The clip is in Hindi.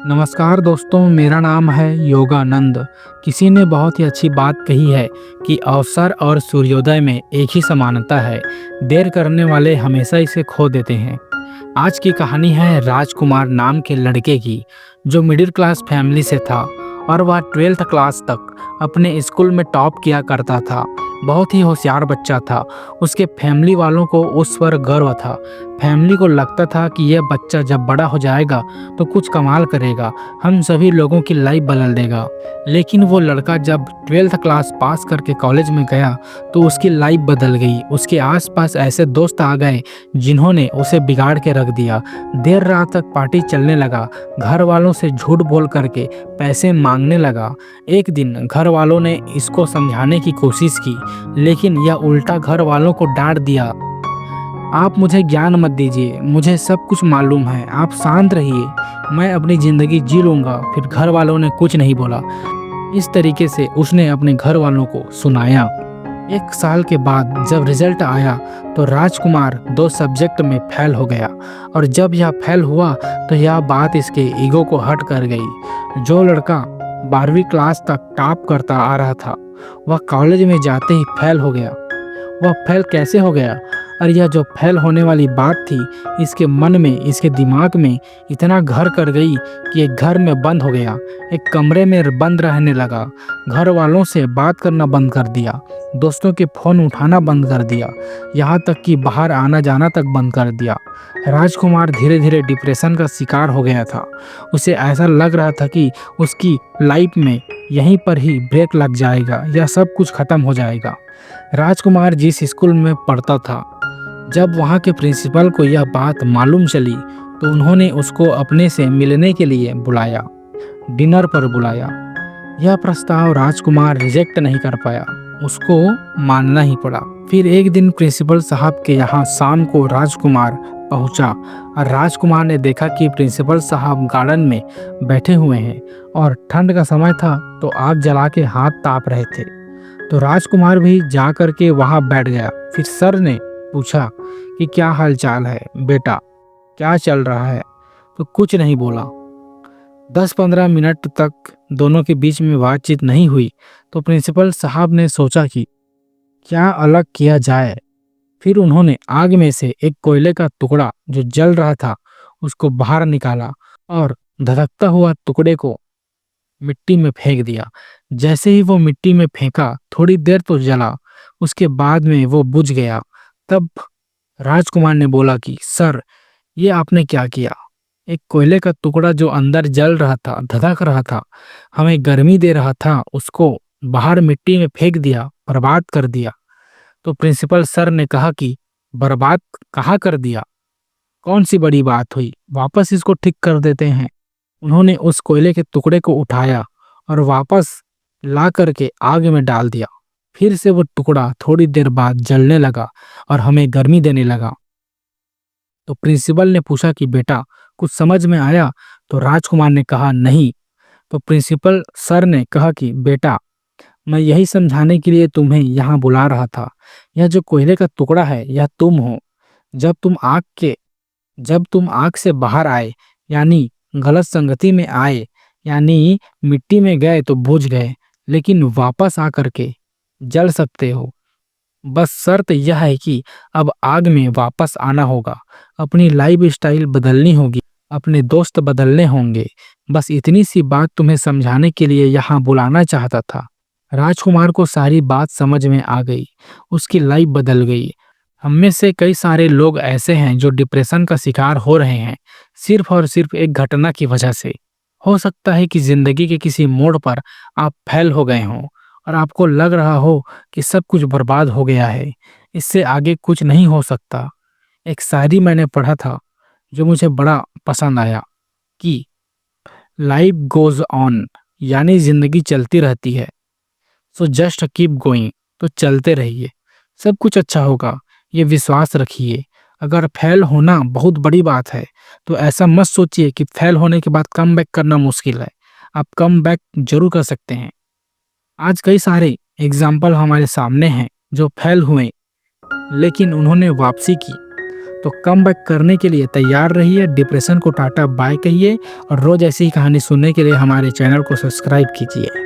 नमस्कार दोस्तों, मेरा नाम है योगानंद। किसी ने बहुत ही अच्छी बात कही है कि अवसर और सूर्योदय में एक ही समानता है। देर करने वाले हमेशा इसे खो देते हैं। आज की कहानी है राजकुमार नाम के लड़के की, जो मिडिल क्लास फैमिली से था और वह 12th क्लास तक अपने स्कूल में टॉप किया करता था। बहुत ही होशियार बच्चा था। उसके फैमिली वालों को उस पर गर्व था। फैमिली को लगता था कि यह बच्चा जब बड़ा हो जाएगा तो कुछ कमाल करेगा, हम सभी लोगों की लाइफ बदल देगा। लेकिन वो लड़का जब 12th क्लास पास करके कॉलेज में गया तो उसकी लाइफ बदल गई। उसके आसपास ऐसे दोस्त आ गए जिन्होंने उसे बिगाड़ के रख दिया। देर रात तक पार्टी चलने लगा, घर वालों से झूठ बोल करके पैसे मांगने लगा। एक दिन घर वालों ने इसको समझाने की कोशिश की, लेकिन यह उल्टा घर वालों को डांट दिया। आप मुझे ज्ञान मत दीजिए, मुझे सब कुछ मालूम है, आप शांत रहिए, मैं अपनी ज़िंदगी जी लूँगा। फिर घर वालों ने कुछ नहीं बोला। इस तरीके से उसने अपने घर वालों को सुनाया। 1 साल के बाद जब रिजल्ट आया तो राजकुमार 2 सब्जेक्ट में फेल हो गया, और जब यह फेल हुआ तो यह बात इसके ईगो को हट कर गई। जो लड़का 12वीं क्लास तक टॉप करता आ रहा था, वह कॉलेज में जाते ही फेल हो गया। वह फेल कैसे हो गया? और यह जो फेल होने वाली बात थी, इसके मन में, इसके दिमाग में इतना घर कर गई कि एक घर में बंद हो गया, एक कमरे में बंद रहने लगा। घर वालों से बात करना बंद कर दिया, दोस्तों के फ़ोन उठाना बंद कर दिया, यहाँ तक कि बाहर आना जाना तक बंद कर दिया। राजकुमार धीरे धीरे डिप्रेशन का शिकार हो गया था। उसे ऐसा लग रहा था कि उसकी लाइफ में यहीं पर ही ब्रेक लग जाएगा या सब कुछ खत्म हो जाएगा। राजकुमार जिस स्कूल में पढ़ता था, जब वहाँ के प्रिंसिपल को यह बात मालूम चली तो उन्होंने उसको अपने से मिलने के लिए बुलाया, डिनर पर बुलाया। यह प्रस्ताव राजकुमार रिजेक्ट नहीं कर पाया, उसको मानना ही पड़ा। फिर एक दिन प्रिंसिपल साहब के यहाँ शाम को राजकुमार पहुँचा और राजकुमार ने देखा कि प्रिंसिपल साहब गार्डन में बैठे हुए हैं और ठंड का समय था तो आग जला के हाथ ताप रहे थे। तो राजकुमार भी जा कर के वहाँ बैठ गया। फिर सर ने पूछा कि क्या हाल चाल है बेटा, क्या चल रहा है? तो कुछ नहीं बोला। 10-15 मिनट तक दोनों के बीच में बातचीत नहीं हुई। तो प्रिंसिपल साहब ने सोचा कि क्या अलग किया जाए। फिर उन्होंने आग में से एक कोयले का टुकड़ा जो जल रहा था उसको बाहर निकाला और धधकता हुआ टुकड़े को मिट्टी में फेंक दिया। जैसे ही वो मिट्टी में फेंका, थोड़ी देर तो जला, उसके बाद में वो बुझ गया। तब राजकुमार ने बोला कि सर, ये आपने क्या किया? एक कोयले का टुकड़ा जो अंदर जल रहा था, धधक रहा था, हमें गर्मी दे रहा था, उसको बाहर मिट्टी में फेंक दिया, बर्बाद कर दिया। तो प्रिंसिपल सर ने कहा कि बर्बाद कहाँ कर दिया? कौन सी बड़ी बात हुई, वापस इसको ठीक कर देते हैं। उन्होंने उस कोयले के टुकड़े को उठाया और वापस ला करके आग में डाल दिया। फिर से वो टुकड़ा थोड़ी देर बाद जलने लगा और हमें गर्मी देने लगा। तो प्रिंसिपल ने पूछा कि बेटा, कुछ समझ में आया? तो राजकुमार ने कहा नहीं। तो प्रिंसिपल सर ने कहा कि बेटा, मैं यही समझाने के लिए तुम्हें यहाँ बुला रहा था। यह जो कोयले का टुकड़ा है, यह तुम हो। जब तुम आग के जब तुम आग से बाहर आए, यानी गलत संगति में आए, यानी मिट्टी में गए तो बुझ गए, लेकिन वापस आकर के जल सकते हो। बस शर्त यह है कि अब आग में वापस आना होगा, अपनी लाइफ स्टाइल बदलनी होगी, अपने दोस्त बदलने होंगे। बस इतनी सी बात तुम्हें समझाने के लिए यहाँ बुलाना चाहता था। राजकुमार को सारी बात समझ में आ गई, उसकी लाइफ बदल गई। हम में से कई सारे लोग ऐसे हैं जो डिप्रेशन का शिकार हो रहे हैं, सिर्फ और सिर्फ एक घटना की वजह से। हो सकता है कि जिंदगी के किसी मोड़ पर आप फेल हो गए हों और आपको लग रहा हो कि सब कुछ बर्बाद हो गया है, इससे आगे कुछ नहीं हो सकता। एक शायरी मैंने पढ़ा था जो मुझे बड़ा पसंद आया कि लाइफ गोज ऑन, यानी जिंदगी चलती रहती है। सो जस्ट कीप गोइंग, तो चलते रहिए, सब कुछ अच्छा होगा, ये विश्वास रखिए। अगर फेल होना बहुत बड़ी बात है तो ऐसा मत सोचिए कि फेल होने के बाद कम बैक करना मुश्किल है। आप कम बैक जरूर कर सकते हैं। आज कई सारे एग्जाम्पल हमारे सामने हैं जो फेल हुए, लेकिन उन्होंने वापसी की। तो कमबैक करने के लिए तैयार रहिए, डिप्रेशन को टाटा बाय कहिए और रोज़ ऐसी ही कहानी सुनने के लिए हमारे चैनल को सब्सक्राइब कीजिए।